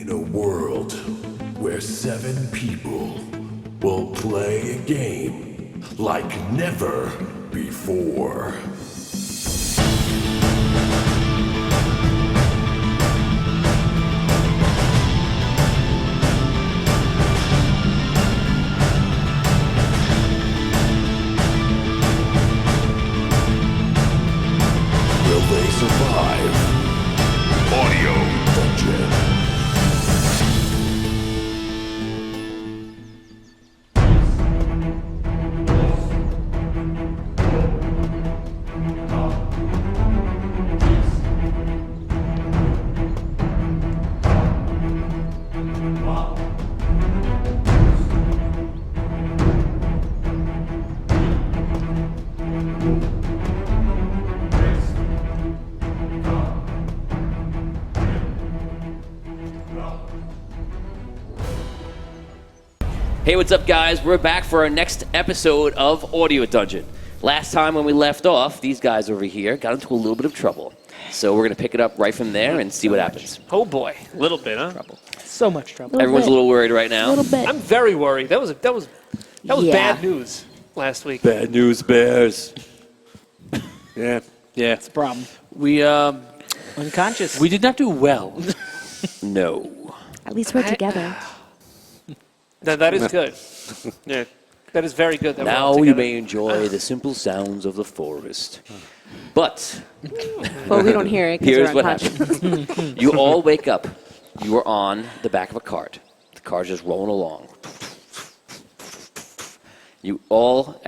In a world where 7 people will play a game like never before. Will they survive? Audio Dungeon. Hey, what's up, guys? We're back for our next episode of Audio Dungeon. Last time when we left off, these guys over here got into a little bit of trouble. So we're going to pick it up right from there and see what happens. Oh boy, a little bit, huh? Trouble. So much trouble. Everyone's a little worried right now. A little bit. I'm very worried. That was Yeah. bad news last week. Bad news bears. Yeah. It's a problem. We Unconscious. we did not do well. No. At least we're together. That is good. Yeah, that is very good. That we're all Now you together. may enjoy the simple sounds of the forest. But Well, we don't hear it because here's we're what unconscious. happens. You all wake up. You are on the back of a cart. The car's just rolling along. You all,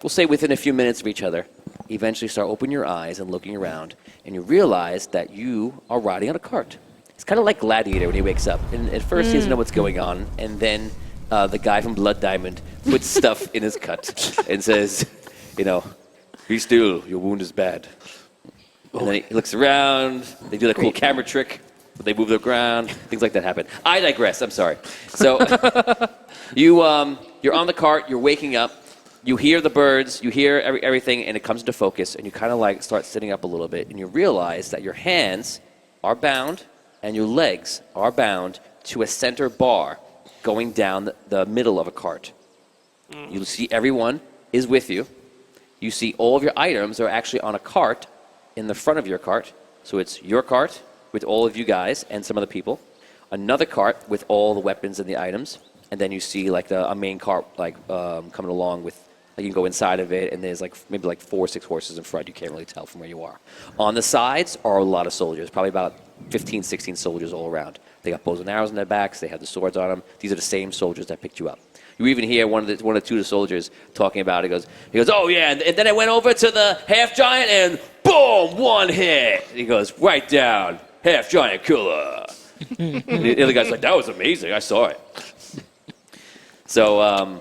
we'll say within a few minutes of each other, eventually start opening your eyes and looking around, and you realize that you are riding on a cart. It's kind of like Gladiator when he wakes up. And at first he doesn't know what's going on, and then the guy from Blood Diamond puts stuff in his cut and says, be still, your wound is bad. And then he looks around, they do that cool camera trick, they move the ground, things like that happen. I digress, I'm sorry. So you're on the cart, you're waking up, you hear the birds, you hear everything, and it comes into focus, and you kind of like start sitting up a little bit, and you realize that your hands are bound and your legs are bound to a center bar going down the middle of a cart. You see everyone is with you. You see all of your items are actually on a cart in the front of your cart. So it's your cart with all of you guys and some other people, another cart with all the weapons and the items, and then you see like a main cart coming along with, you can go inside of it, and there's maybe 4 or 6 horses in front. You can't really tell from where you are. On the sides are a lot of soldiers, probably about 15, 16 soldiers all around. They got bows and arrows on their backs. They have the swords on them. These are the same soldiers that picked you up. You even hear one or two of the soldiers talking about it. He goes, oh yeah, and then I went over to the half giant and boom, one hit. He goes, right down, half giant killer. And the other guy's like, that was amazing. I saw it. So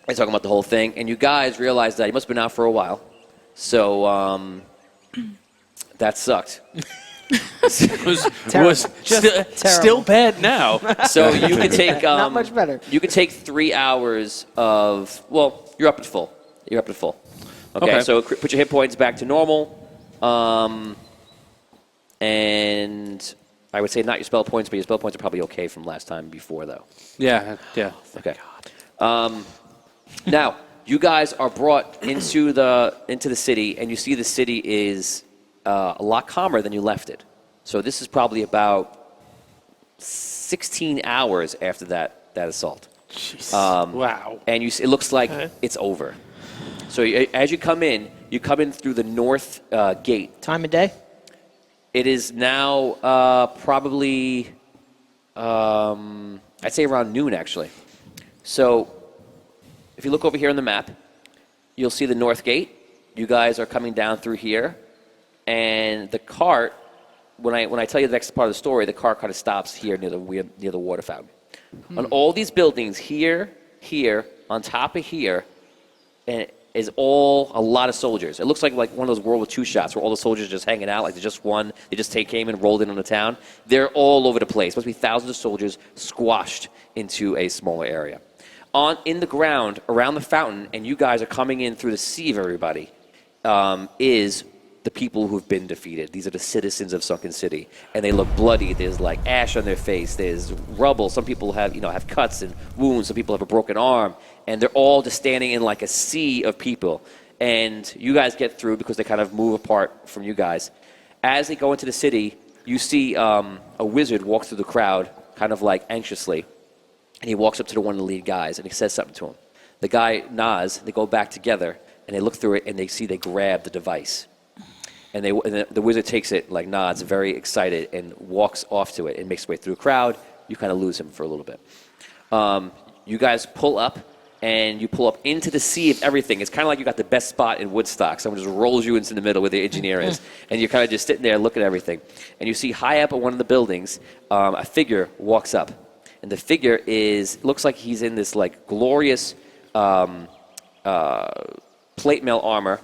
they're talking about the whole thing, and you guys realize that you must have been out for a while. So that sucked. was still bad now. So you can take Not much better. You can take 3 hours of you're up at full. Okay. So put your hit points back to normal, and I would say not your spell points, but your spell points are probably okay from last time before though. Yeah. Okay. Now you guys are brought into the city, and you see the city is a lot calmer than you left it. So this is probably about 16 hours after that assault. Wow. And it looks like it's over. So as you come in through the north gate. Time of day? It is now probably, I'd say around noon, actually. So if you look over here on the map, you'll see the north gate. You guys are coming down through here. And the cart, when I tell you the next part of the story, the cart kind of stops here near the water fountain. On all these buildings, here, on top of here, and is all a lot of soldiers. It looks like one of those World War II shots where all the soldiers are just hanging out, like they just won, they just came and rolled in on the town. They're all over the place. Must be thousands of soldiers squashed into a smaller area. In the ground around the fountain, and you guys are coming in through the sea of everybody, is the people who've been defeated. These are the citizens of Sunken City, and they look bloody. There's like ash on their face. There's rubble. Some people have cuts and wounds. Some people have a broken arm, and they're all just standing in like a sea of people. And you guys get through because they kind of move apart from you guys. As they go into the city, you see a wizard walk through the crowd, kind of like anxiously, and he walks up to one of the lead guys, and he says something to him. The guy nods. They go back together, and they look through it, and they grab the device. And the wizard takes it, like nods, very excited, and walks off to it and makes his way through the crowd. You kind of lose him for a little bit. You guys pull up, and you pull up into the sea of everything. It's kind of like you got the best spot in Woodstock. Someone just rolls you into the middle where the engineer is, and you're kind of just sitting there looking at everything. And you see high up at one of the buildings, a figure walks up. And the figure looks like he's in this like glorious plate mail armor,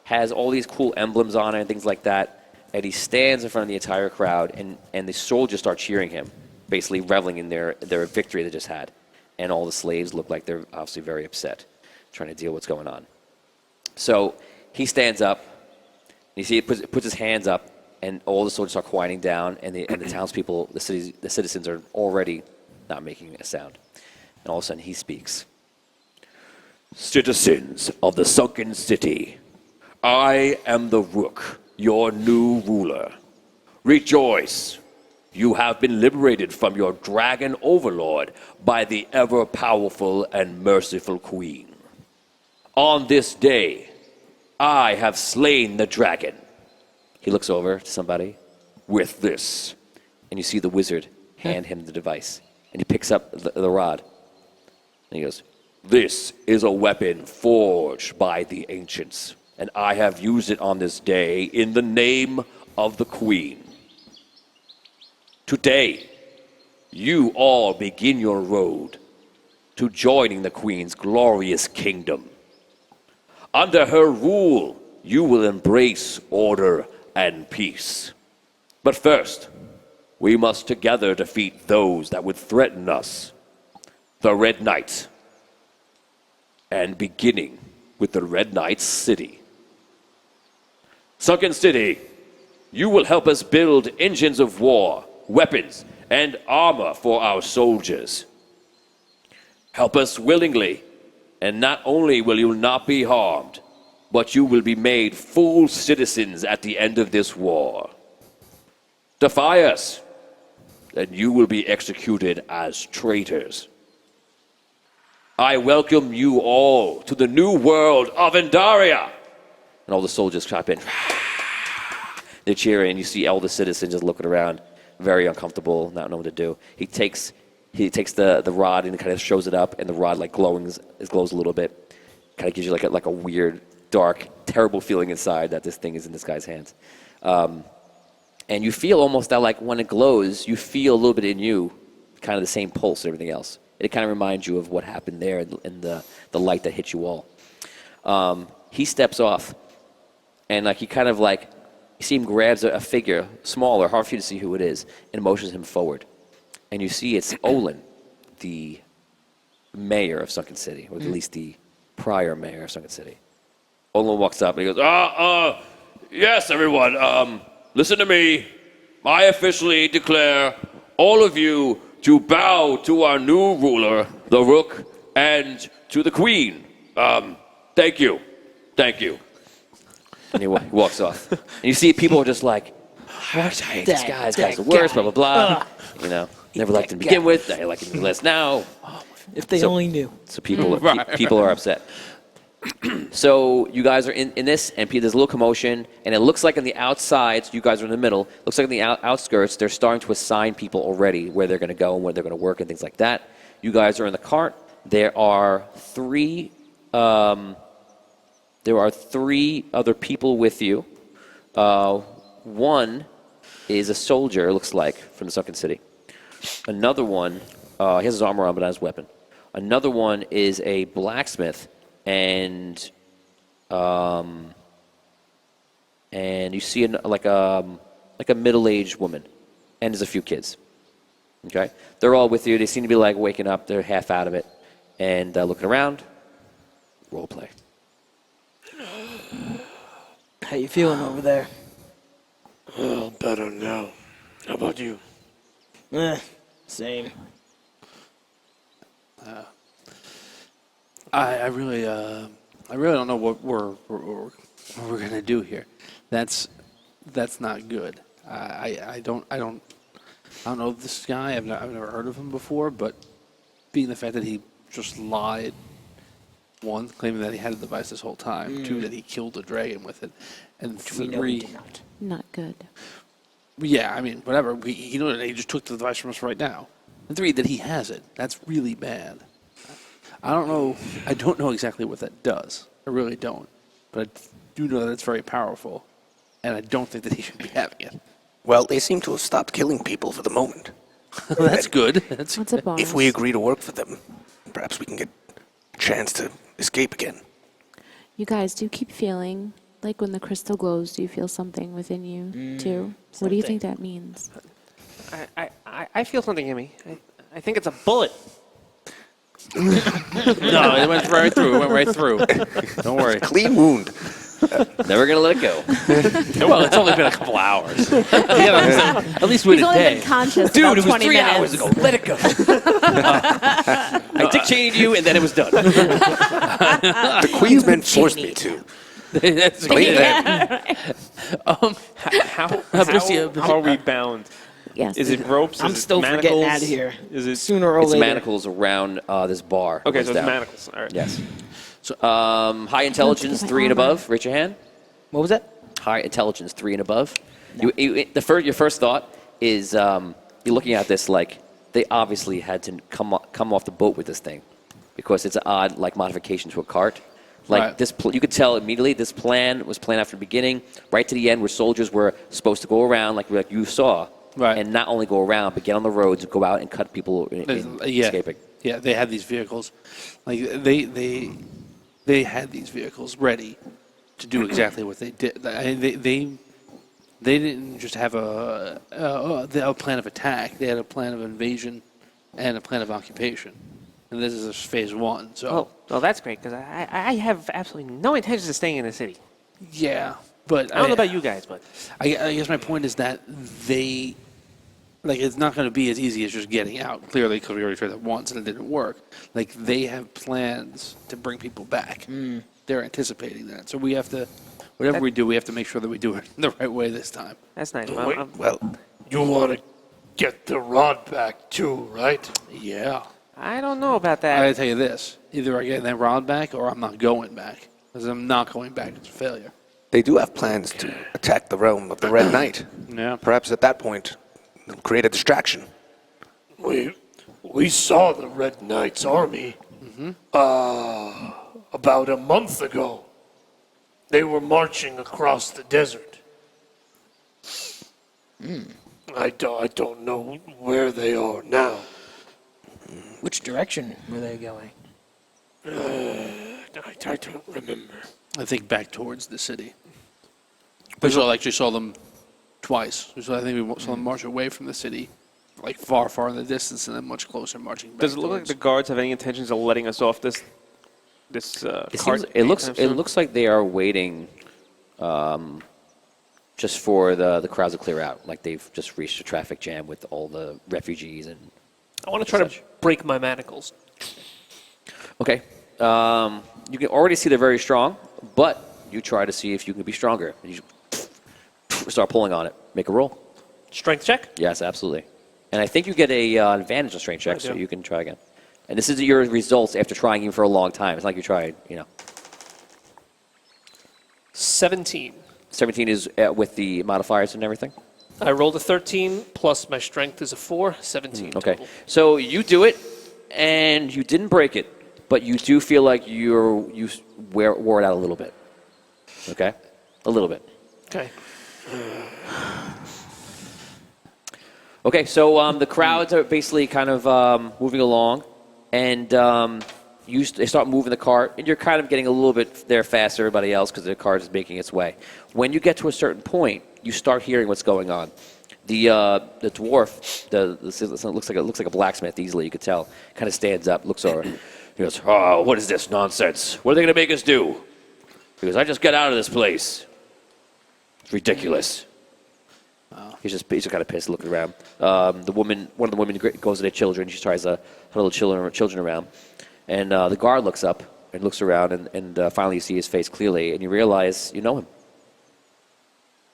has all these cool emblems on it and things like that, and he stands in front of the entire crowd, and the soldiers start cheering him, basically reveling in their victory they just had. And all the slaves look like they're obviously very upset, trying to deal with what's going on. So he stands up, and you see he puts his hands up, and all the soldiers start quieting down, and the townspeople, the citizens are already not making a sound. And all of a sudden he speaks. Citizens of the Sunken City, I am the Rook, your new ruler. Rejoice! You have been liberated from your dragon overlord by the ever-powerful and merciful queen. On this day, I have slain the dragon. He looks over to somebody. With this, And you see the wizard hand him the device. And he picks up the rod. And he goes, this is a weapon forged by the ancients, and I have used it on this day in the name of the queen. Today, you all begin your road to joining the queen's glorious kingdom. Under her rule, you will embrace order and peace. But first, we must together defeat those that would threaten us. The Red Knights. And beginning with the Red Knights City. Sunken City, you will help us build engines of war, weapons, and armor for our soldiers. Help us willingly, and not only will you not be harmed, but you will be made full citizens at the end of this war. Defy us, and you will be executed as traitors. I welcome you all to the new world of Endaria. and all the soldiers chop in. They're cheering, and you see all the citizens just looking around, very uncomfortable, not knowing what to do. He takes the rod and kind of shows it up, and the rod like glows a little bit. Kind of gives you like a weird, dark, terrible feeling inside that this thing is in this guy's hands. And you feel almost that like when it glows, you feel a little bit in you, kind of the same pulse and everything else. It kind of reminds you of what happened there and the light that hit you all. He steps off, and like he kind of like, you see him grabs a figure, smaller, hard for you to see who it is, and motions him forward. And you see it's Olin, the mayor of Sunken City, or at least the prior mayor of Sunken City. Olin walks up and he goes, Yes, everyone, listen to me. I officially declare all of you to bow to our new ruler, the Rook, and to the Queen. Thank you. Thank you. and he walks off. And you see people are just like, I hate this guy. This guy's the worst, blah, blah, blah. You know, never liked him to begin with. I like him less now. If they only knew. So people are upset. So you guys are in this, and there's a little commotion, and it looks like on the outside, you guys are in the middle, looks like on the outskirts, they're starting to assign people already where they're going to go and where they're going to work and things like that. You guys are in the cart. There are three other people with you. One is a soldier, it looks like, from the Sunken City. Another one, he has his armor on, but not his weapon. Another one is a blacksmith, and you see like a middle-aged woman, and there's a few kids. Okay, they're all with you. They seem to be like waking up. They're half out of it, and looking around. Role play. How you feeling over there? Well, better now. How about you? Same. I really don't know what we're gonna do here. That's not good. I don't know this guy. I've never heard of him before. But being the fact that he just lied, one, claiming that he had a device this whole time, two, that he killed a dragon with it, and We know he three, did not. Not good. yeah, I mean, whatever. You know, he just took the device from us right now. And three, that he has it. That's really bad. I don't know. I don't know exactly what that does. I really don't. But I do know that it's very powerful. And I don't think that he should be having it. Well, they seem to have stopped killing people for the moment. That's good. That's What's a bonus? If we agree to work for them, perhaps we can get a chance to escape again. You guys do keep feeling like when the crystal glows, do you feel something within you too? What do you think that means? I feel something in me. I think it's a bullet. no, it went right through. It went right through. Don't worry. Clean wound. Never gonna let it go. Well, it's only been a couple hours. At least we He's had a only day. been conscious Dude, about it was 20 3 minutes. hours ago. Let it go. I Dick Cheneyed you, and then it was done. The Queen's men forced me to. That's Blame them. How are we bound? Yes. Is it ropes? I'm Is it still for manacles? getting out of here. Is it Sooner or It's later. manacles around this bar. okay? So Goes it's down. manacles. All right. Yes. High intelligence, my 3 and armor. above. Raise your hand. What was that? High intelligence, 3 and above. Your first thought is you're looking at this like they obviously had to come off the boat with this thing because it's an odd like modification to a cart. Like Right. this, you could tell immediately this plan was planned after the beginning, right to the end, where soldiers were supposed to go around like you saw, Right. and not only go around but get on the roads and go out and cut people in Yeah. escaping. Yeah, they had these vehicles. Like they had these vehicles ready to do exactly what they did. They didn't just have a plan of attack. They had a plan of invasion and a plan of occupation. And this is phase 1. So Oh, well, that's great because I have absolutely no intentions of staying in the city. yeah, but I don't know about you guys, but I guess my point is that it's not going to be as easy as just getting out, clearly, because we already tried that once and it didn't work. Like, they have plans to bring people back. They're anticipating that. So we have to, whatever we do, we have to make sure that we do it the right way this time. that's nice. Well, You want to get the rod back too, right? Yeah. I don't know about I that. gotta tell you this. Either I get that rod back or I'm not going back. Because I'm not going back. It's a failure. they do have plans to attack the realm of the Red Knight. Yeah. Perhaps at that point, they'll create a distraction. We saw the Red Knight's army about a month ago. They were marching across the desert. I don't know where they are now. Which direction were they going? I don't remember. I think back towards the city. We actually saw them twice. I think we saw them march away from the city, like far, far in the distance, and then much closer marching back. Does it look like the guards have any intentions of letting us off this It, cart? seems, it looks anytime it soon? looks like they are waiting just for the crowds to clear out. Like they've just reached a traffic jam with all the refugees and. I want to try to break my manacles. Okay, you can already see they're very strong, but you try to see if you can be stronger. You start pulling on it. Make a roll. Strength check. Yes, absolutely. And I think you get a advantage on strength check, I so do. you can try again. And this is your results after trying even for a long time. It's not like you tried, 17. 17 is with the modifiers and everything. I rolled a 13 plus my strength is a 4. 17. Okay. Total. So you do it, and you didn't break it, but you do feel like you wore it out a little bit. Okay? A little bit. Okay. Okay, so the crowds are basically kind of moving along, and they start moving the cart, and you're kind of getting a little bit there faster than everybody else because the cart is making its way. When you get to a certain point, you start hearing what's going on. The dwarf, it looks like a blacksmith. Easily, you could tell. Kind of stands up, looks over. He goes, "Oh, what is this nonsense? What are they going to make us do?" He goes, "I just got out of this place." It's ridiculous. He's just kind of pissed, looking around. One of the women goes to their children. She tries to huddle the children around, and the guard looks up and looks around, and finally you see his face clearly, and you realize you know him.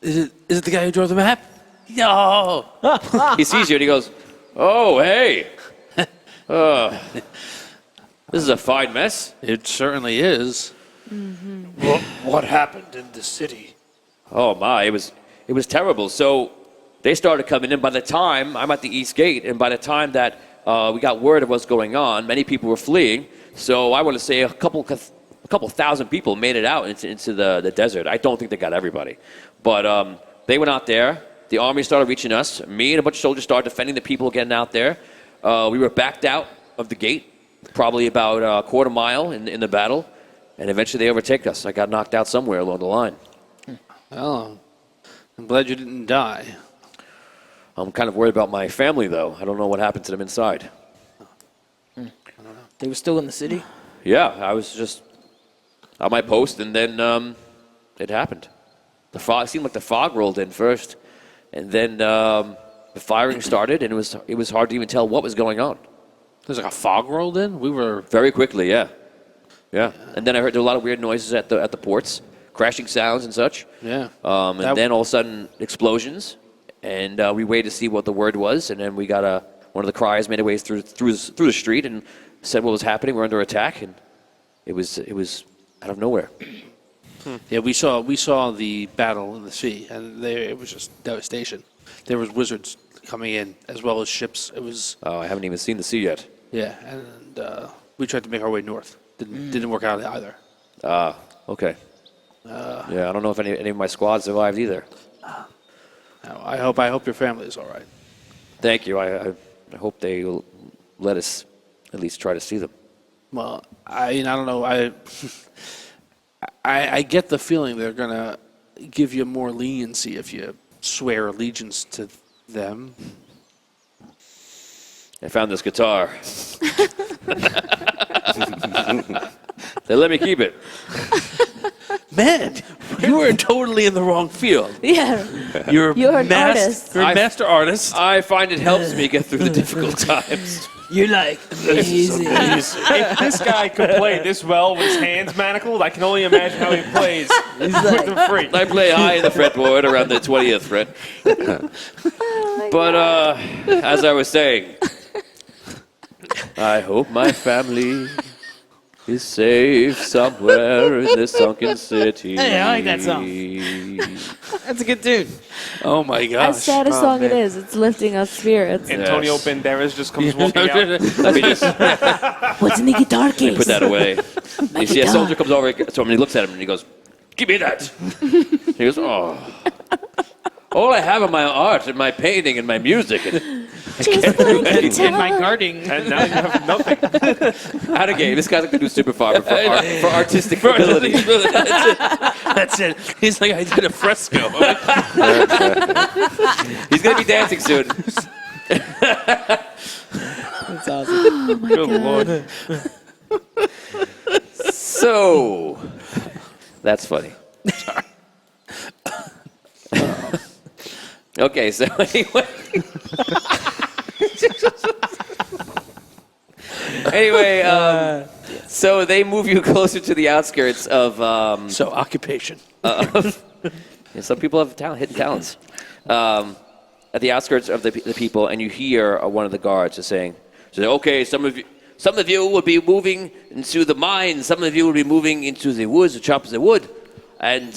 Is it the guy who drew the map? No. He sees you and he goes, "Oh, hey, this is a fine mess." It certainly is. What happened in the city? Oh my, it was terrible. So they started coming in. By the time I'm at the East Gate, and by the time that we got word of what's going on, many people were fleeing. So I want to say a couple thousand people made it out into the desert. I don't think they got everybody, but they went out there. The army started reaching us. Me and a bunch of soldiers started defending the people getting out there. We were backed out of the gate, probably about a quarter mile in the battle, and eventually they overtake us. I got knocked out somewhere along the line. Oh, I'm glad you didn't die. I'm kind of worried about my family, though. I don't know what happened to them inside. They were still in the city? Yeah, I was just on my post, and then it happened. It seemed like the fog rolled in first, and then the firing started, and it was hard to even tell what was going on. There's like a fog rolled in. We were Very quickly, yeah. And then I heard there were a lot of weird noises at the ports, crashing sounds and such. Yeah. And then all of a sudden, explosions, and we waited to see what the word was, and then we got one of the criers made a way through the street and said what was happening. We're under attack, and it was out of nowhere. Yeah, we saw the battle in the sea, and it was just devastation. There was wizards coming in as well as ships. It was Oh, I haven't even seen the sea yet. yeah, and we tried to make our way north. Didn't work out either. Okay. Yeah, I don't know if any of my squad survived either. I hope your family is all right. Thank you. I hope they will let us at least try to see them. Well, I don't know. I get the feeling they're gonna give you more leniency if you swear allegiance to them. I found this guitar. They let me keep it. Man, you are totally in the wrong field. Yeah. You're an artist. You're a master artist. I find it helps me get through the difficult times. You're like amazing. If this guy could play this well with his hands manacled, I can only imagine how he plays with them free. I play high in the fretboard around the 20th fret. But as I was saying, I hope my family is safe somewhere in the Sunken City. Hey, I like that song. That's a good tune. Oh my gosh. As sad a song it is, it's lifting us spirits. Antonio Yes. Banderas just comes walking out. Let me just What's in the guitar case? put that away. You see, a soldier comes over to him and he looks at him and he goes, "Give me that." He goes, "Oh, all I have are my art and my painting and my music and And my guarding. And now you have nothing. out of game." This guy's like the new superfarmer for artistic ability. That's it. He's like, I did a fresco. He's gonna be dancing soon. That's awesome. Good Lord. So that's funny. Okay, so anyway. So they move you closer to the outskirts of. So occupation. Some people have hidden talents. At the outskirts of the people, and you hear one of the guards is saying, "Okay, some of you will be moving into the mines. Some of you will be moving into the woods to chop the wood, and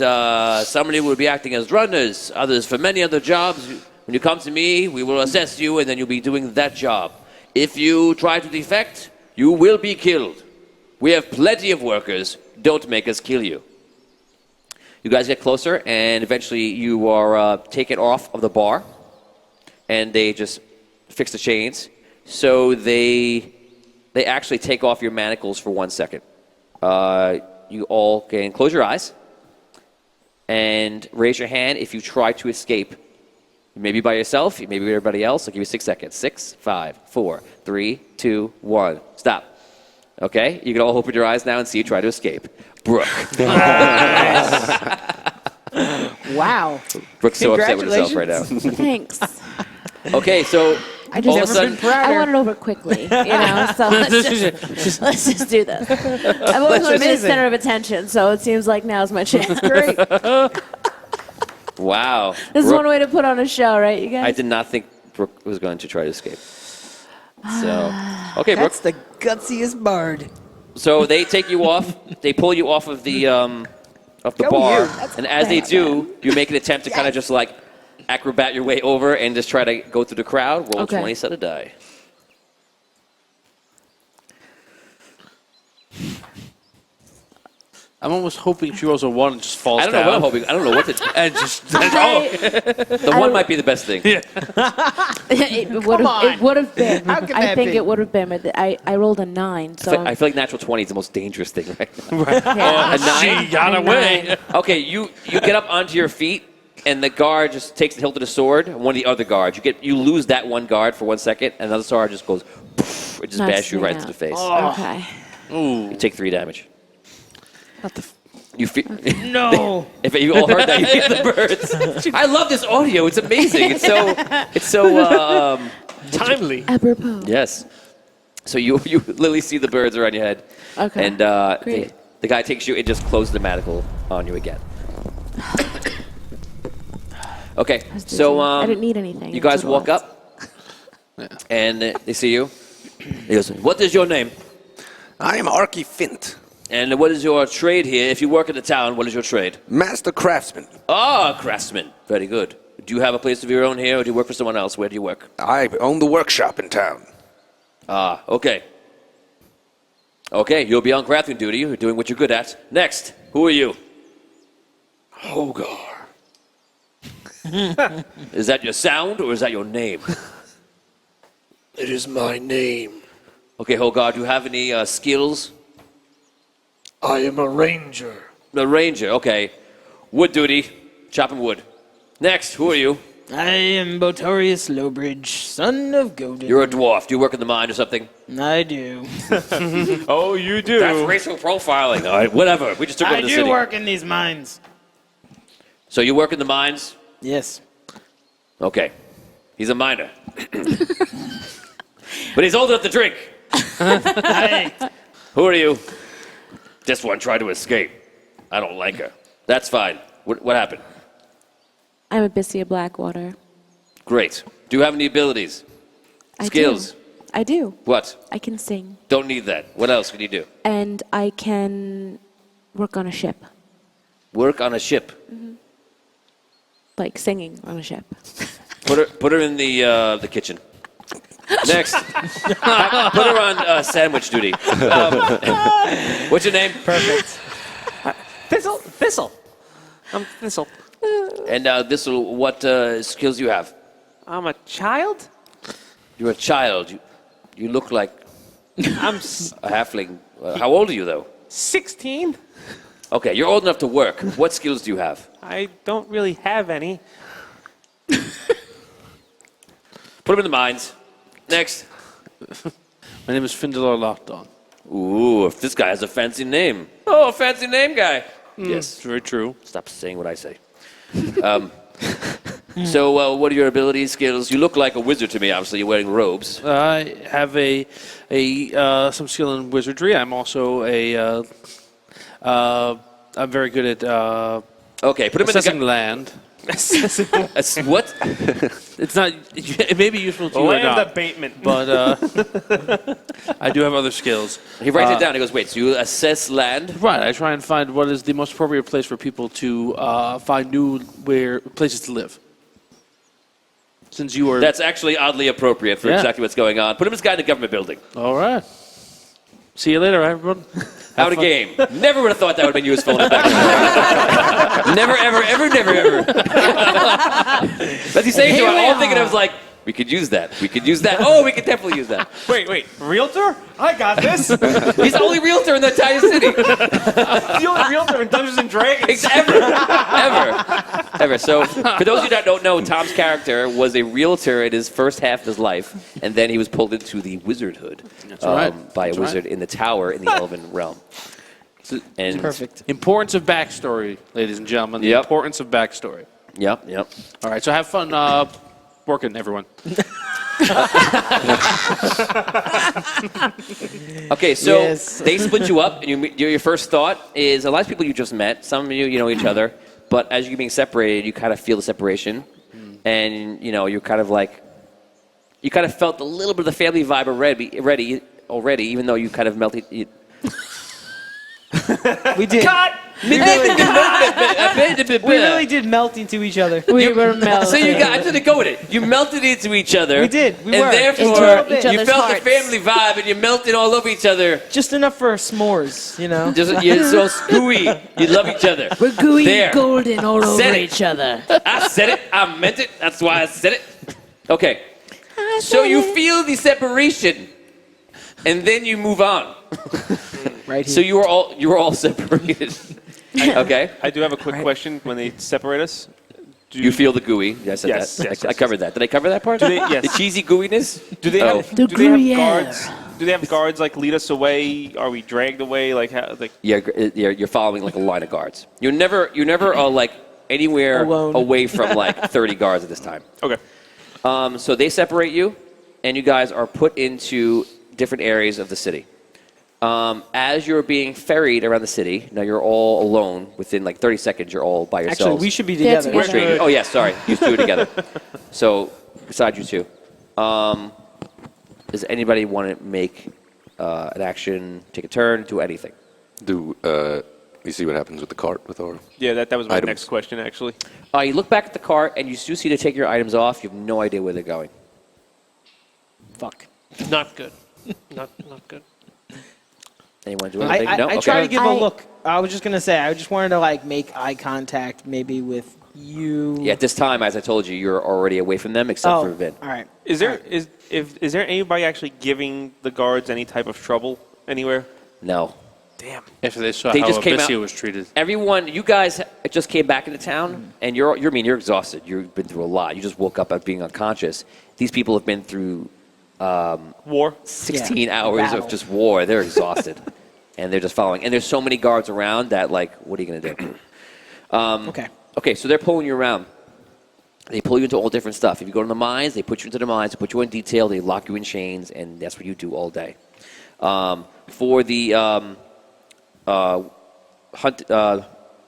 some of you will be acting as runners. Others for many other jobs. When you come to me, we will assess you, and then you'll be doing that job. If you try to defect, you will be killed. We have plenty of workers. Don't make us kill you." You guys get closer, and eventually you are taken off of the bar, and they just fix the chains. So they actually take off your manacles for 1 second. You all can close your eyes and raise your hand if you try to escape. You may be by yourself, you may be with everybody else. I'll give you 6 seconds. 6, 5, 4, 3, 2, 1. Stop. Okay? You can all open your eyes now and see you try to escape. Brooke. Wow. Brooke's so upset with herself right now. Thanks. Okay, so I all of a just sudden, I want it over quickly, you know. So let's just do this. I've always wanted to be the center of attention, so it seems like now's my chance. Great. wow. This is Brooke, one way to put on a show, right, you guys? I did not think Brooke was going to try to escape. So, okay, Brooke. That's the gutsiest bard. So they take you off. They pull you off of the Go bar, you. That's and as they do, you make an attempt to kind of just like acrobat your way over and just try to go through the crowd. Roll Okay. 20, set a die. I'm almost hoping she rolls a 1 and just falls I don't down. know what I'm hoping. I don't know what to. And just The one might be the best thing. It would have been. How could I that think be? it would have been, but I rolled a 9. So I feel like natural 20 is the most dangerous thing right now. yeah. A 9? She got A away. 9. Okay, you get up onto your feet, and the guard just takes the hilt of the sword, and one of the other guards. You lose that one guard for 1 second, and another sword just goes, poof, it just Knocks bashes you me right out. into the face. Okay. You take 3 damage. You feel No. if you all heard that, you hear the birds. I love this audio. It's amazing. It's so Timely. Apropos. yes. So you literally see the birds around your head. Okay. And Great. the guy takes you and just closes the manacle on you again. Okay. I was dizzy. So I didn't need anything. you That's guys what it walk was. up, and they see you. He goes, "What is your name? I am Arky Fint, And what is your trade here? If you work in the town, what is your trade?" master craftsman. Ah, craftsman. Very good. Do you have a place of your own here, or do you work for someone else? Where do you work? I own the workshop in town. Ah, okay. Okay, you'll be on crafting duty. You're doing what you're good at. Next, who are you? Hogar. Is that your sound, or is that your name? It is my name. Okay, Hogar, do you have any skills? I am a ranger. The ranger, okay. Wood duty, chopping wood. Next, who are you? I am Botorius Lowbridge, son of Godin. You're a dwarf. Do you work in the mine or something? I do. Oh, you do. That's racial profiling. All right, whatever. We just took over I the do city. work in these mines. So you work in the mines? Yes. Okay. He's a miner. But he's old enough to drink. Hey. Who are you? This one tried to escape. I don't like her. That's fine. What happened? I'm a Bissia Blackwater. Great. Do you have any abilities? I Skills? do. I do. What? I can sing. Don't need that. What else can you do? And I can work on a ship. Work on a ship. Like singing on a ship. Put her in the kitchen. Next. Put her on sandwich duty. What's your name? Perfect. Thistle. I'm Thistle. And what skills do you have? I'm a child? You're a child. You look like I'm a halfling. How old are you, though? 16. Okay, you're old enough to work. What skills do you have? I don't really have any. Put them in the mines. Next. My name is Findelar Lockdown. Ooh, if this guy has a fancy name. Oh, fancy name guy. Yes. It's very true. Stop saying what I say. So, what are your abilities, skills? You look like a wizard to me, obviously. You're wearing robes. I have some skill in wizardry. I'm also I'm very good at Okay, put him assessing in the... land. What? It's not. It may be useful to you or Land not, abatement. but I do have other skills. He writes it down. He goes, wait, so you assess land? Right. I try and find what is the most appropriate place for people to find new places to live. Since you are That's actually oddly appropriate for Yeah. exactly what's going on. Put him as guy in the government building. all right. See you later, everyone. Out of game. Never would have thought that would have been useful in the back. Never, ever, ever, never, ever. As he's saying to it, all I'm thinking I was like, we could use that. We could use that. Oh, we could definitely use that. Wait. Realtor? I got this. He's the only realtor in the entire city. The only realtor in Dungeons and Dragons. Ever. So, for those of you that don't know, Tom's character was a realtor in his first half of his life, and then he was pulled into the wizardhood right. by a That's wizard in the tower in the Elven realm. And Perfect. Importance of backstory, ladies and gentlemen. The Yep. importance of backstory. Yep. All right, so have fun working, everyone. Okay, so Yes. they split you up, and your first thought is a lot of people you just met. Some of you know each other, but as you're being separated, you kind of feel the separation, and you're kind of like, you kind of felt a little bit of the family vibe already, even though you kind of melted. We did. We really did melt into each other. We were melting. So I didn't go with it. You melted into each other. We did. We and were. therefore, Into each you other's felt hearts. the family vibe, and you melted all over each other. Just enough for s'mores, you know? You're so screwy. You love each other. We're gooey There. golden all over Said it. each other. I said it. I meant it. That's why I said it. Okay. So you feel the separation, and then you move on. Right here. So you were all separated. Okay. I do have a quick question. When they separate us, You feel the gooey. I said Yes, that. yes, I yes, covered that. Did I cover that part? Yes. The cheesy gooiness. do they Oh. have The do they have Gruyere. guards? Do they have guards like lead us away? Are we dragged away? Like how? Like Yeah, you're following like a line of guards. You're never like anywhere Alone. away from like 30 guards at this time. okay. So they separate you, and you guys are put into different areas of the city. As you're being ferried around the city, now you're all alone. Within like 30 seconds, you're all by yourselves. Actually, we should be They're together. together. Straight- Oh yeah, sorry, you two are together. So besides you two, does anybody want to make an action, take a turn, do anything? Do you see what happens with the cart with our? Yeah, that was my Items. next question actually. You look back at the cart, and you do see to take your items off. You have no idea where they're going. Fuck. Not good. Not good. Anyone do anything? No? I Okay. try to give a I- look. I was just going to say, I just wanted to, like, make eye contact maybe with you. Yeah, at this time, as I told you, you're already away from them, except Oh, for Vin. all right. Is there is there anybody actually giving the guards any type of trouble anywhere? No. After they saw They how just came Abyssia out- was treated. Everyone, you guys just came back into town, and you're exhausted. You've been through a lot. You just woke up being unconscious. These people have been through War? 16 hours Battle. of just war. They're exhausted, and they're just following. And there's so many guards around that, like, what are you going to do? Okay. Okay, so they're pulling you around. They pull you into all different stuff. If you go to the mines, they put you into the mines, they put you in detail, they lock you in chains, and that's what you do all day. For the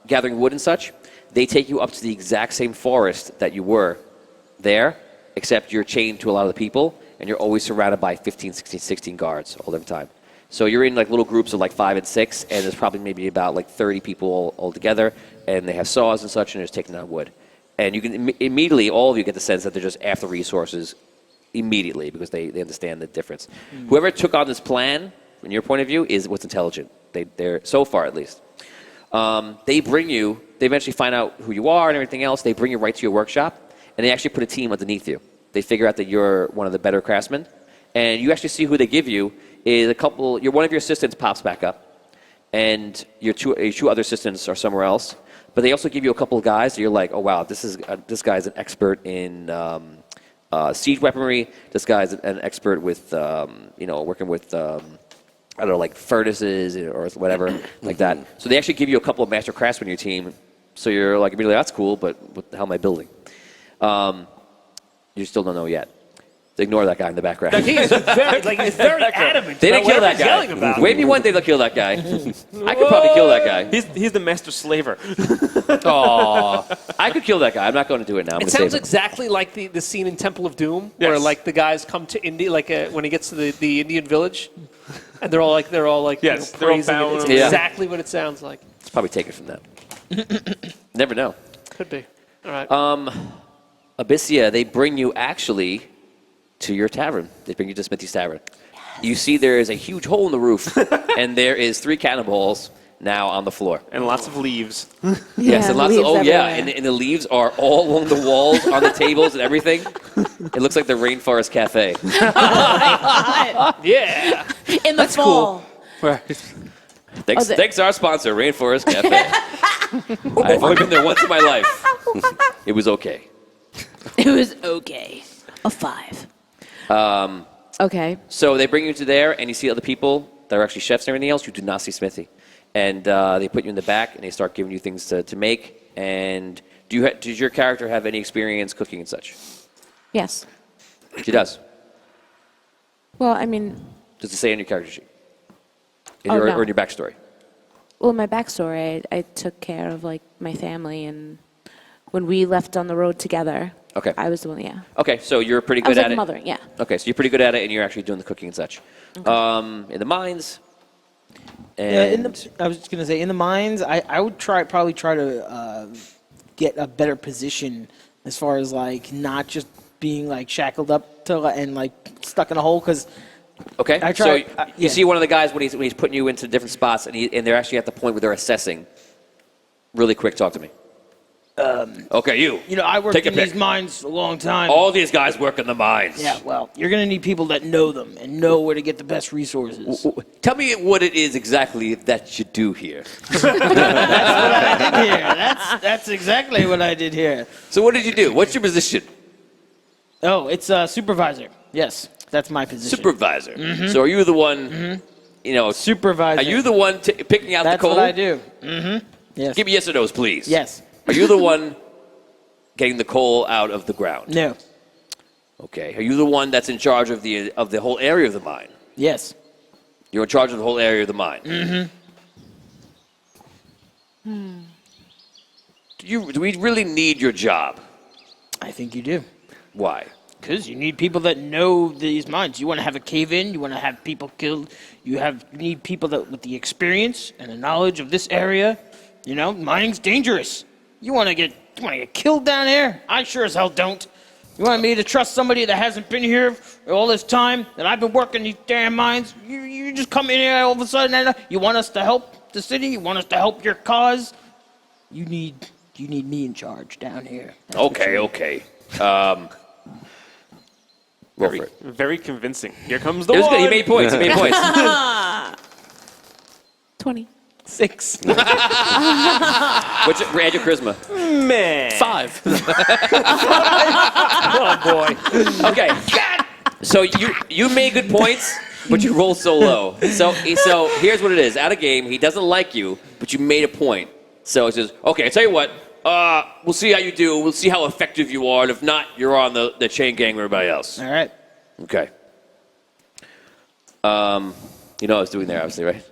gathering wood and such, they take you up to the exact same forest that you were there, except you're chained to a lot of the people, and you're always surrounded by 15, 16, 16 guards all the time. So you're in like little groups of like 5 and 6, and there's probably maybe about like 30 people all together, and they have saws and such, and they're just taking down wood. And you can immediately, all of you get the sense that they're just after resources immediately because they understand the difference. Whoever took on this plan, from your point of view, is what's intelligent. They're so far at least. They eventually find out who you are and everything else. They bring you right to your workshop, and they actually put a team underneath you. They figure out that you're one of the better craftsmen, and you actually see who they give you is one of your assistants pops back up, and your two other assistants are somewhere else. But they also give you a couple of guys that you're like, oh wow, this guy's an expert in siege weaponry. This guy's an expert with working with I don't know, like furnaces or whatever like that. So they actually give you a couple of master craftsmen on your team. So you're like, immediately, that's cool, but what the hell am I building? You still don't know yet. Ignore that guy in the background. He's very adamant. They didn't about kill that whatever he's yelling guy. about. Maybe one day they'll kill that guy. I could probably kill that guy. He's the master slaver. Aw. I could kill that guy. I'm not going to do it now. I'm It gonna save sounds him. exactly like the scene in Temple of Doom, where Yes. like the guys come to India, like when he gets to the Indian village, and they're all like Yes, they're all praising it. It's bowing. Yeah. exactly what it sounds like. It's probably taken from that. Never know. Could be. All right. Abyssia, they bring you actually to your tavern. They bring you to Smithy's Tavern. You see there is a huge hole in the roof, and there is 3 cannonballs now on the floor. And lots of leaves. Yes, and lots of, leaves yeah, everywhere. and the leaves are all along the walls, on the tables and everything. It looks like the Rainforest Cafe. yeah. In the fall. Thanks to our sponsor, Rainforest Cafe. I've only been there once in my life. It was okay. It was okay. A 5. Okay. So they bring you to there, and you see other people that are actually chefs and everything else. You do not see Smithy. and they put you in the back, and they start giving you things to make. And does your character have any experience cooking and such? Yes. She does. Well, I mean, Does it say on your character sheet? Oh, no. Or in your backstory? well, my backstory, I took care of like my family, and when we left on the road together, Okay. I was the one. Yeah. Okay, so you're pretty I good was like at a it. mother. Yeah. Okay, so you're pretty good at it, and you're actually doing the cooking and such. In the mines. And I was just gonna say, in the mines, I would probably try to get a better position as far as like not just being like shackled up to and like stuck in a hole, because okay, I so try- you yeah. see one of the guys when he's putting you into different spots, and they're actually at the point where they're assessing. Really quick, talk to me. Okay, you. I worked Take a in these pick. mines a long time. All these guys work in the mines. Yeah, well, you're gonna need people that know them and know where to get the best resources. Tell me what it is exactly that you do here. That's exactly what I did here. So what did you do? What's your position? Oh, it's supervisor. Yes, that's my position. Supervisor. So are you the one? Supervisor. Are you the one picking out That's the coal? what I do. Mm-hmm. Yes. Give me yes or no's, please. Yes. Are you the one getting the coal out of the ground? No. Okay. Are you the one that's in charge of the whole area of the mine? Yes. You're in charge of the whole area of the mine. Do we really need your job? I think you do. Why? Because you need people that know these mines. You want to have a cave-in. You want to have people killed. You need people that with the experience and the knowledge of this area. Mining's dangerous. You want to get killed down here? I sure as hell don't. You want me to trust somebody that hasn't been here all this time, that I've been working these damn mines? You just come in here all of a sudden and you want us to help the city? You want us to help your cause? You need me in charge down here. That's what you Okay. need. Roll for it. Very convincing. Here comes the It was one. good. He made points. 20. 6. What's your add your charisma? Man. 5. Oh, boy. Okay. So you made good points, but you rolled so low. So here's what it is. Out of game, he doesn't like you, but you made a point. So he says, okay, I tell you what, we'll see how you do. We'll see how effective you are. And if not, you're on the chain gang with everybody else. All right. Okay. You know what I was doing there, obviously, right?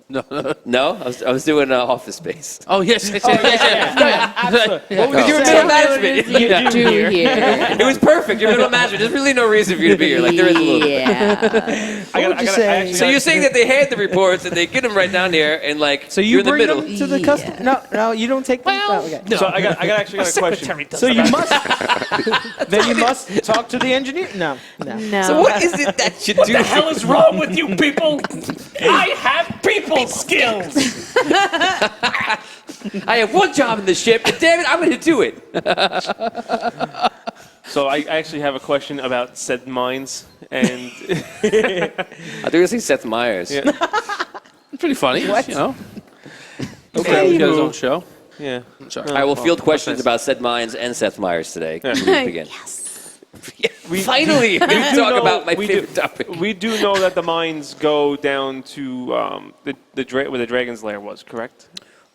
No. No? I was doing Office Space. Oh, yes. What was your middle management? You do here. It was perfect. Your middle management. There's really no reason for you to be here. Like there is a little bit. Yeah. So you're saying that they hand the reports and they get them right down here and like So you're you in the bring middle. them to the customer? No, you don't take them. Well, okay. So I got a question. So you must. Then you must talk to the engineer. No. No. So what is it that you do? What the hell is wrong with you people? I have people skills. I have one job in the ship, and damn it, I'm going to do it. So I actually have a question about said mines, and I think going to say Seth Meyers. Yeah. Pretty funny. What? Okay, he's got his own show. yeah. Sorry. I will field questions about Seth Meyers and Seth Meyers today. When we begin. Finally, we can talk about my favorite topic. We do know that the mines go down to where the Dragon's Lair was, correct?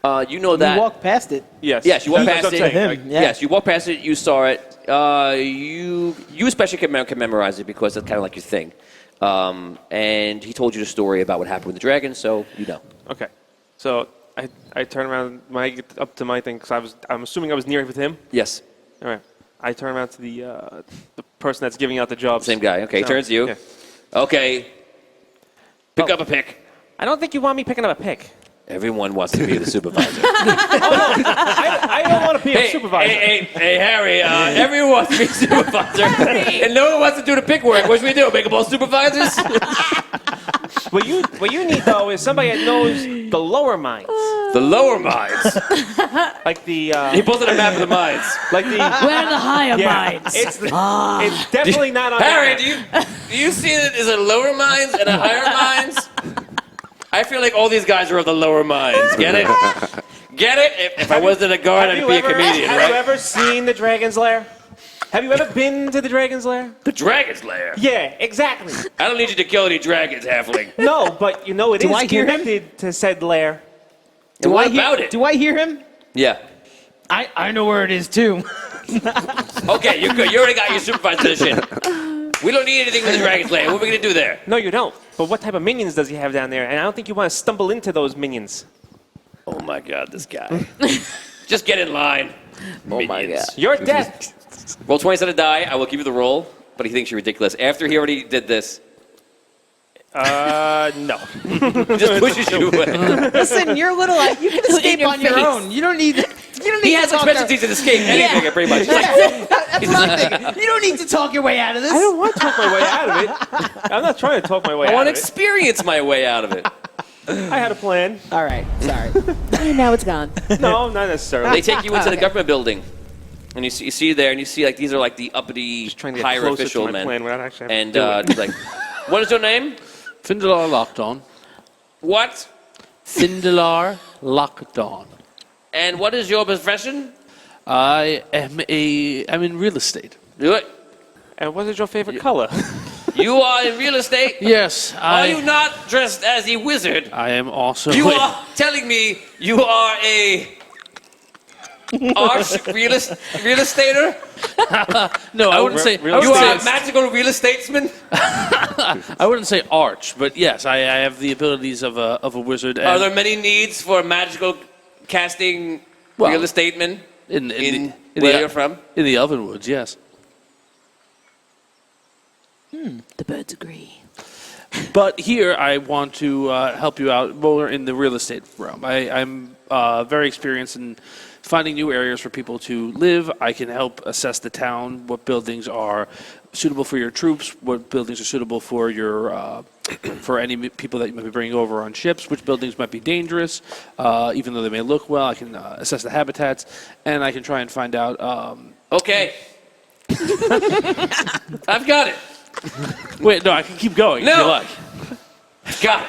You know that. You walk past it. Yes. Yes, you walk That's past what it. I'm saying. Him, yeah. Yes, you walk past it. You saw it. You especially can memorize it because it's kind of like your thing. And he told you the story about what happened with the dragon, so you know. Okay. So I turn around when I get up to my thing because I'm assuming I was near with him. Yes, All right. I turn around to the person that's giving out the job. same guy. Okay, turns to you. Yeah. Okay, pick up a pick. I don't think you want me picking up a pick. Everyone wants to be the supervisor. I don't want to be a supervisor. Hey, Harry, everyone wants to be a supervisor. And no one wants to do the pick work. What should we do? Make them all supervisors? What you need though is somebody that knows the lower mines, The lower mines. like the He pulls out a map of the mines. like the Where are the higher yeah. minds? It's definitely not on Harry, that. do you see that there's a lower mines and a higher mines? I feel like all these guys are of the lower mines. Get it? Get it? If I wasn't a guard, I'd be a comedian, Have you right? ever seen the Dragon's Lair? Have you ever been to the Dragon's Lair? The dragon's lair. Yeah, exactly. I don't need you to kill any dragons, halfling. No, but you know it Do is I hear him? connected to said lair. And what about it? Do I hear him? Yeah. I know where it is too. Okay, you're good. You already got your supervised position. We don't need anything with the Dragon's Lair. What are we going to do there? No, you don't. But what type of minions does he have down there? And I don't think you want to stumble into those minions. Oh my God, this guy. Just get in line. Oh my God. You're dead. Roll 20 on a die. I will give you the roll, but he thinks you're ridiculous. After he already did this, No. he just pushes you away. Listen, you're little. You can escape on your own. You don't need. You don't need He to has talk expensities to escape anything, pretty much. He's like, That's what I'm thinking. You don't need to talk your way out of this. I don't want to talk my way out of it. I'm not trying to talk my way I out want of to it. experience my way out of it. I had a plan. All right. Sorry. And now it's gone. No, not necessarily. They take you into the government building, and you see there, and you see like these are like the uppity, Trying to get higher closer official to my men. plan without actually having And to do it. he's like, what is your name? Findalar Lockdown. What? Findalar Lockdown. And what is your profession? I'm in real estate. Do it. And what is your favorite color? You are in real estate? Yes, Are you not dressed as a wizard? I am also. You are telling me you are a arch real estater? No, I wouldn't say. real I You wouldn't are a say, magical real estatesman? I wouldn't say arch, but yes, I have the abilities of a wizard. Are And there many needs for magical casting Well, real estatemen in where you're from? In the Ovenwoods, yes. The birds agree. But here, I want to help you out more in the real estate realm. I'm very experienced in finding new areas for people to live. I can help assess the town, what buildings are suitable for your troops, what buildings are suitable for your for any people that you might be bringing over on ships, which buildings might be dangerous, even though they may look well. I can assess the habitats, and I can try and find out. Okay. I've got it. Wait, no, I can keep going No. if you like. Got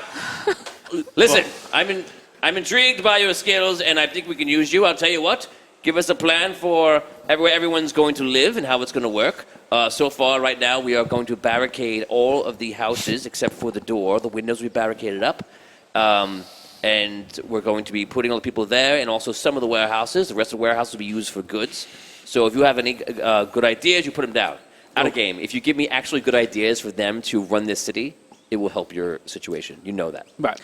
it. Listen, I'm intrigued by your skills, and I think we can use you. I'll tell you what. Give us a plan for where everyone's going to live and how it's going to work. So far, right now, we are going to barricade all of the houses except for the door. The windows we barricaded up. And we're going to be putting all the people there and also some of the warehouses. The rest of the warehouses will be used for goods. So if you have any good ideas, you put them down. Out of game. If you give me actually good ideas for them to run this city, it will help your situation. You know that. Right.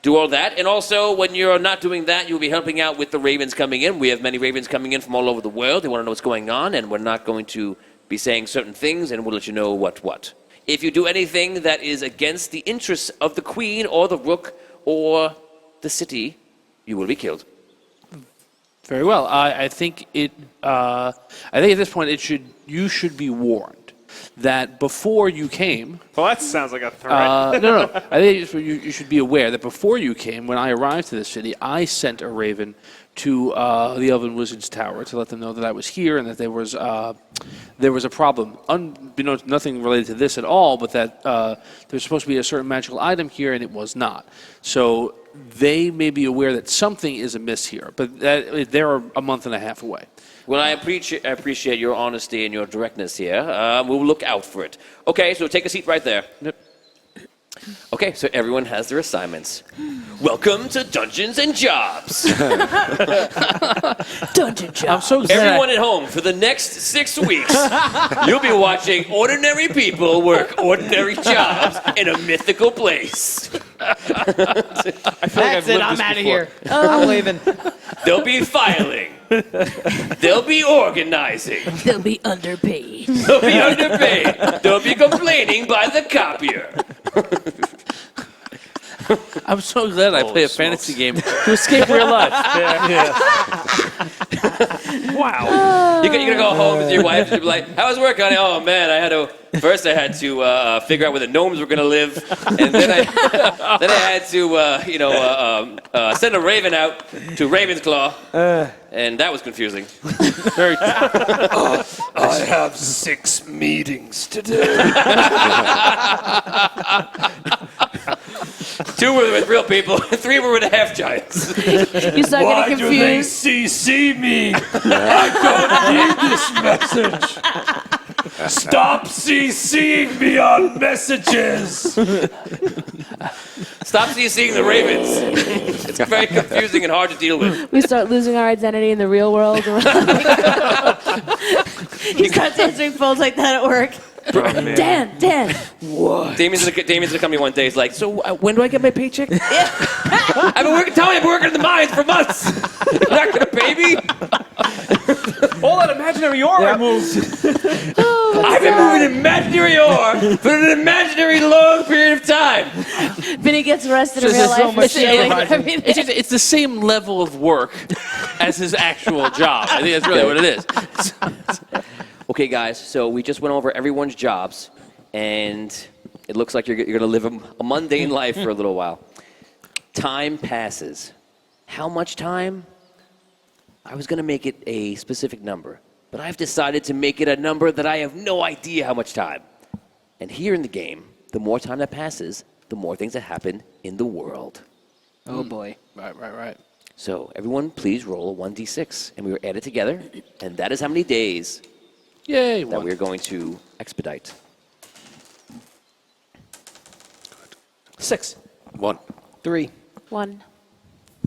Do all that. And also, when you're not doing that, you'll be helping out with the ravens coming in. We have many ravens coming in from all over the world. They want to know what's going on, and we're not going to be saying certain things, and we'll let you know what. If you do anything that is against the interests of the queen or the rook or the city, you will be killed. Very well. I think it. I think at this point, you should be warned that before you came. Well, that sounds like a threat. No. I think you should be aware that before you came, when I arrived to the city, I sent a raven to the Elven Wizard's Tower to let them know that I was here and that there was a problem. Unbeknownst, nothing related to this at all, but that there's supposed to be a certain magical item here, and it was not. So they may be aware that something is amiss here, but they're a month and a half away. Well, I appreciate your honesty and your directness here. We'll look out for it. Okay, so take a seat right there. Yep. Okay, so everyone has their assignments. Welcome to Dungeons and Jobs. Dungeon job. I'm so glad. Everyone at home, for the next 6 weeks, you'll be watching ordinary people work ordinary jobs in a mythical place. I feel like That's I've it. lived I'm this out of before. here. I'm leaving. There'll be filing. There'll be organizing. They'll be underpaid. They'll be underpaid. They'll be complaining by the copier. I'm so glad I play a fantasy game to escape real life. Wow. You're gonna go home with your wife and be like, "How was work, honey?" "Oh man, I had to figure out where the gnomes were gonna live, and then I had to send a raven out to Ravensclaw, and that was confusing." Very. I have 6 meetings to do. 2 were with real people, 3 were with half giants. You start Why getting do they confused. CC me? I don't need this message. Stop CCing me on messages. Stop seeing the ravens. It's very confusing and hard to deal with. We start losing our identity in the real world. He starts answering phones like that at work. Dan. Damien's gonna come to me one day. He's like, so when do I get my paycheck? I've been working in the mines for months. You're not gonna pay me? All that imaginary ore I moved. I've been moving imaginary ore for an imaginary long period of time. Vinny gets arrested in This real is so life. much for stealing supervising. everything. It's the same level of work as his actual job. I think that's really what it is. Okay, guys. So we just went over everyone's jobs, and it looks like you're gonna live a mundane life for a little while. Time passes. How much time? I was gonna make it a specific number, but I've decided to make it a number that I have no idea how much time. And here in the game, the more time that passes, the more things that happen in the world. Oh boy. Right. So everyone, please roll a 1d6, and we will add it together, and that is how many days Yay, that one. we're going to expedite. 6. 1. 3. 1.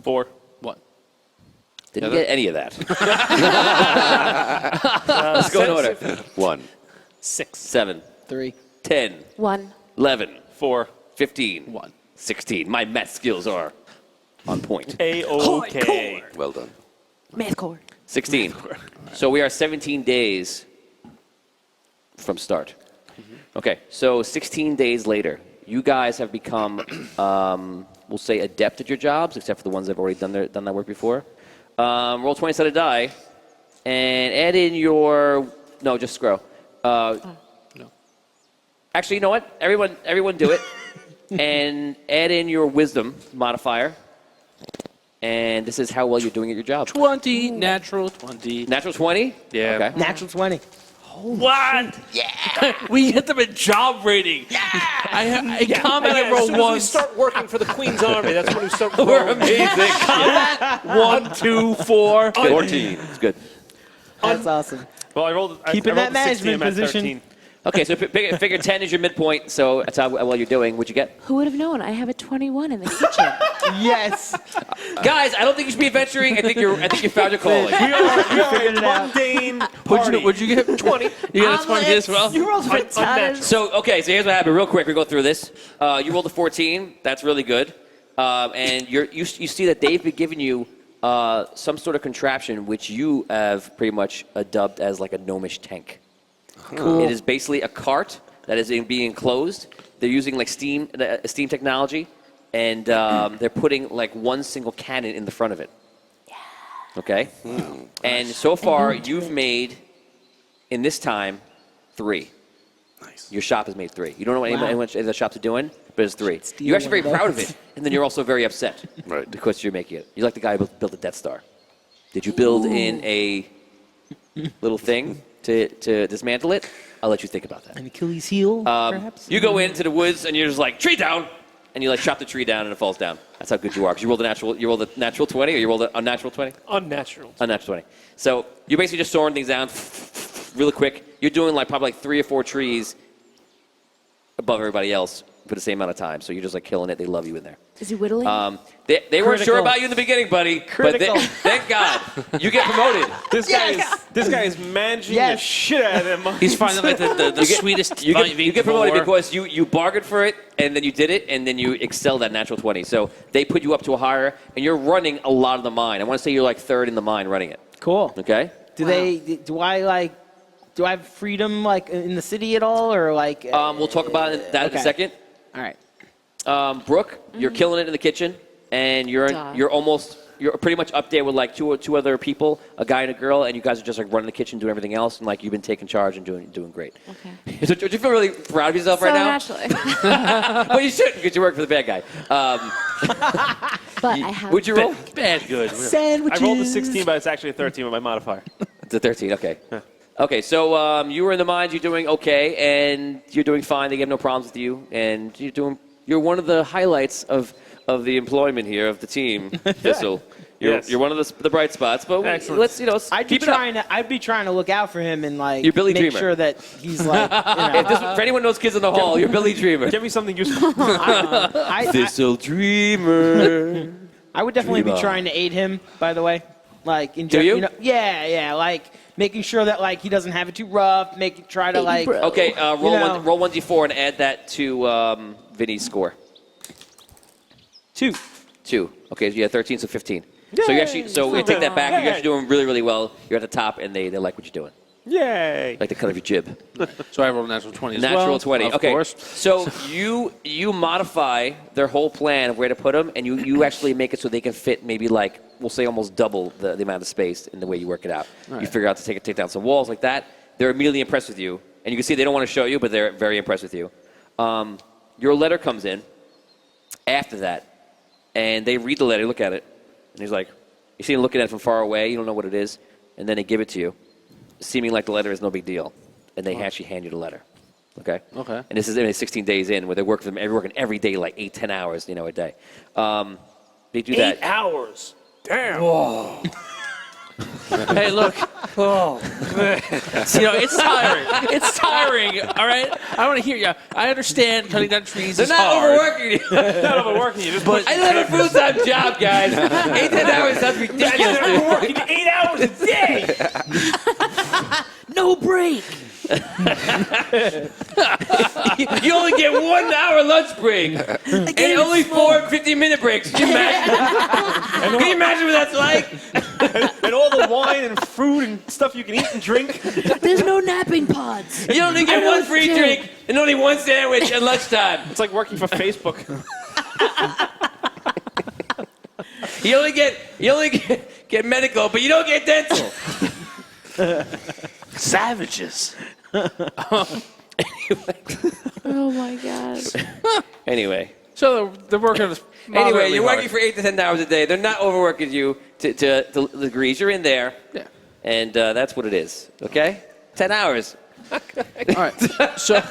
4. One. Didn't get any of that. Let's go in order. 1. 6. 7, 3. 10, 1. 11, 4. 15, One. 16. My math skills are on point. A-OK. Well done. Math core. 16. So we are 17 days from start. Okay, so 16 days later, you guys have become, we'll say, adept at your jobs, except for the ones that have already done that work before. Roll 20-sided die, and add in your, no, just scroll. No. Actually, you know what? Everyone do it. And add in your wisdom modifier. And this is how well you're doing at your job. 20, natural 20. Natural 20? Yeah. Okay. Natural 20. What? Yeah. We hit them at job rating. Yeah. I comment As I roll soon as we one. start working for the Queen's Army, that's when we start We're rolling. amazing. 1, 2, 4. 14. It's good. That's awesome. Well, I rolled. Keeping I rolled that a 16, management I'm at position. 13. Okay, so figure 10 is your midpoint, so that's how well you're doing. What'd you get? Who would have known? I have a 21 in the kitchen. Yes. Guys, I don't think you should be adventuring. I think you found your calling. We are Figured it out. mundane What'd you get? 20. You got a 20 as well? You rolled for Unnatural. So here's what happened. Real quick, we go through this. You rolled a 14. That's really good. And you see that they've been giving you some sort of contraption, which you have pretty much dubbed as like a gnomish tank. Cool. It is basically a cart that is being enclosed. They're using like steam technology, and they're putting like one single cannon in the front of it. Okay? And so far, you've made, in this time, 3. Nice. Your shop has made 3. You don't know what anyone in the shops are doing, but it's 3. steal You're actually one very of proud of those. it, and then you're also very upset Right. because you're making it. You're like the guy who built the Death Star. Did you build in a little thing to dismantle it? I'll let you think about that. An Achilles heel, perhaps? You go into the woods and you're just like, tree down, and you like chop the tree down and it falls down. That's how good you are. Because you rolled a natural 20, or you rolled a unnatural 20? Unnatural. Unnatural 20. So you're basically just sawing things down really quick. You're doing like probably like 3 or 4 trees above everybody else for the same amount of time. So you're just like killing it. They love you in there. Is he whittling? They weren't sure Critical. about you in the beginning, buddy. Critical. But thank God you get promoted. This guy is managing the Yes. shit out of them monkeys. He's finding like the sweetest You get promoted more. because you bargained for it, and then you did it, and then you excelled at natural 20. So they put you up to a higher, and you're running a lot of the mine. I want to say you're like 3rd in the mine running it. Cool. Okay? Do I have freedom like in the city at all, or like? We'll talk about that in a okay. second. All right. Brooke, you're killing it in the kitchen, and you're pretty much up there with like two other people, a guy and a girl, and you guys are just like running the kitchen, doing everything else, and like you've been taking charge and doing great. Okay. So, do you feel really proud of yourself So right now? naturally. Well, you shouldn't because you work for the bad guy. But I have. Would you roll? Bad good. Sandwiches. I rolled a 16, but it's actually a 13 with my modifier. It's a 13. Okay. Okay. So you were in the mines. You're doing okay, and you're doing fine. They have no problems with you, and you're one of the highlights of the employment here of the team. Thistle. You're one of the bright spots, but Excellent. let's I'd be keep it up. trying to look out for him and like You're Billy make Dreamer. sure that he's like. For anyone who knows Kids in the Hall, you're Billy Dreamer. Give me something useful. Thistle Dreamer. I would definitely be Dreamer. trying to aid him. By the way, like in Do you? yeah, like making sure that like he doesn't have it too rough. Try to like. Okay, know. roll 1d4 and add that to Vinny's score. 2. 2. Okay, you had 13, so 15. So you actually, we take that back. You're actually doing really, really well. You're at the top, and they like what you're doing. Yay. Like the cut of your jib. So I rolled a natural 20 as well. Natural 20. Of Okay. course. So you modify their whole plan of where to put them, and you actually make it so they can fit maybe like, we'll say almost double the amount of space in the way you work it out. Right. You figure out to take down some walls like that. They're immediately impressed with you. And you can see they don't want to show you, but they're very impressed with you. Your letter comes in after that, and they read the letter, look at it, and he's like, you see him looking at it from far away, you don't know what it is, and then they give it to you, seeming like the letter is no big deal, and they actually hand you the letter. Okay? Okay. And this is 16 days in, where they work working every day, like 8-10 hours, a day. They do that. 8 hours. Damn. Hey, look. It's tiring. It's tiring, all right? I want to hear you. I understand cutting down trees They're is not hard. overworking you. Not overworking you. Just I don't have a full-time job, guys. 8-10 hours sounds ridiculous. You're working 8 hours a day. No break. You only get 1 hour lunch break. And only 4 15-minute breaks. Can you imagine? Can you imagine what that's like? And all the wine and food and stuff you can eat and drink. There's no napping pods. You only get one free Jim. drink and only one sandwich at lunchtime. It's like working for Facebook. You only get medical, but you don't get dental. Savages. Oh my gosh. Anyway. So they're working Anyway, moderately you're hard. working for 8 to 10 hours a day. They're not overworking you to the degrees. You're in there. Yeah. And that's what it is. Okay? 10 hours. All right. So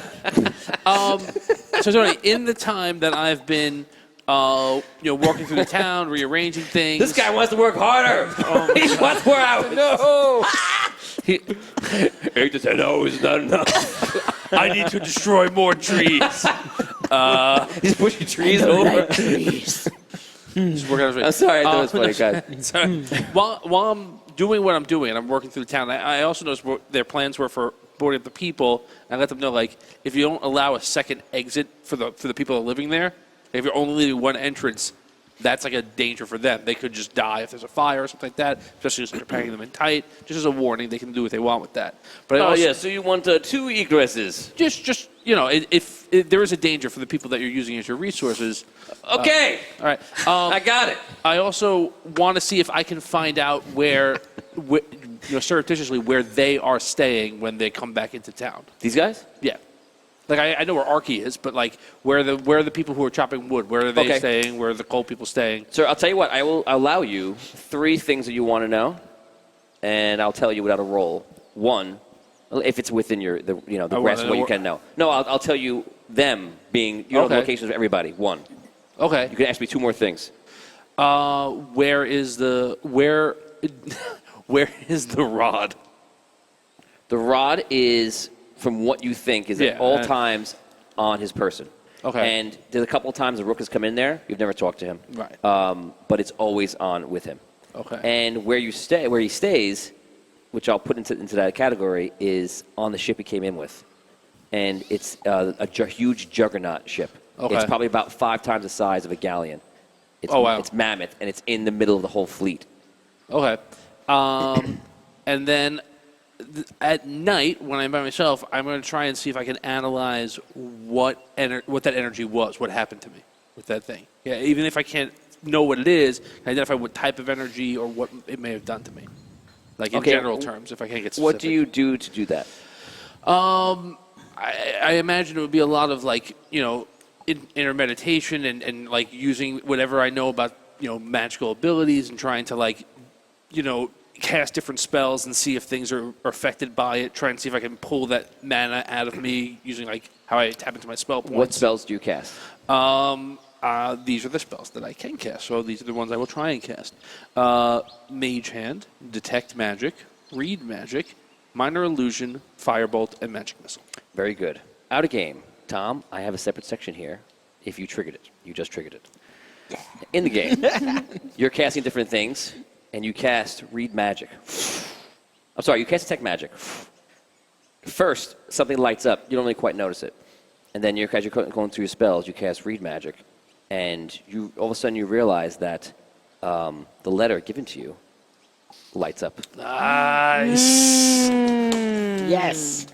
Tony, in the time that I've been, working through the town, rearranging things. This guy wants to work harder. He wants more hours. No. 8 to 10 hours is not enough. I need to destroy more trees. He's pushing trees over. Just working out his way. I'm sorry, I thought it was funny, guys. Sorry. While I'm doing what I'm doing, and I'm working through the town, I also noticed what their plans were for boarding up the people. And I let them know, like, if you don't allow a second exit for the people that are living there, if you're only leaving one entrance, that's like a danger for them. They could just die if there's a fire or something like that, especially if you're packing them in tight. Just as a warning, they can do what they want with that. But I Oh, also, yeah, so you want 2 egresses. just if there is a danger for the people that you're using as your resources. Okay. All right. I got it. I also want to see if I can find out where surreptitiously where they are staying when they come back into town. These guys? Yeah. Like I know where Arky is, but like where are the people who are chopping wood? Where are they Okay. staying? Where are the coal people staying? Sir, I'll tell you what. I will allow you 3 things that you want to know, and I'll tell you without a roll. 1, if it's within the grasp of what you can know. No, I'll tell you them being the Okay. locations of everybody. 1. Okay. You can ask me 2 more things. Where is the rod? The rod is, from what you think, is at all times on his person. Okay. And there's a couple of times the rook has come in there. You've never talked to him. Right. But it's always on with him. Okay. And where he stays, which I'll put into that category, is on the ship he came in with. And it's a huge juggernaut ship. Okay. It's probably about 5 times the size of a galleon. It's, Oh, wow. It's mammoth, and it's in the middle of the whole fleet. Okay. And then at night, when I'm by myself, I'm going to try and see if I can analyze what that energy was, what happened to me with that thing. Yeah, even if I can't know what it is, can I identify what type of energy or what it may have done to me. Like in Okay, general terms, if I can't get specific. What do you do to do that? I imagine it would be a lot of inner meditation and like using whatever I know about magical abilities and trying to cast different spells and see if things are affected by it. Try and see if I can pull that mana out of me using like how I tap into my spell points. What spells do you cast? these are the spells that I can cast. So these are the ones I will try and cast. Mage Hand, Detect Magic, Read Magic, Minor Illusion, Firebolt, and Magic Missile. Very good. Out of game. Tom, I have a separate section here. If you triggered it. You just triggered it. In the game, you're casting different things, and you cast Read Magic. I'm sorry, you cast Detect Magic. First, something lights up. You don't really quite notice it. And then as you're going through your spells, you cast Read Magic, and you all of a sudden you realize that the letter given to you lights up. Nice. Yes.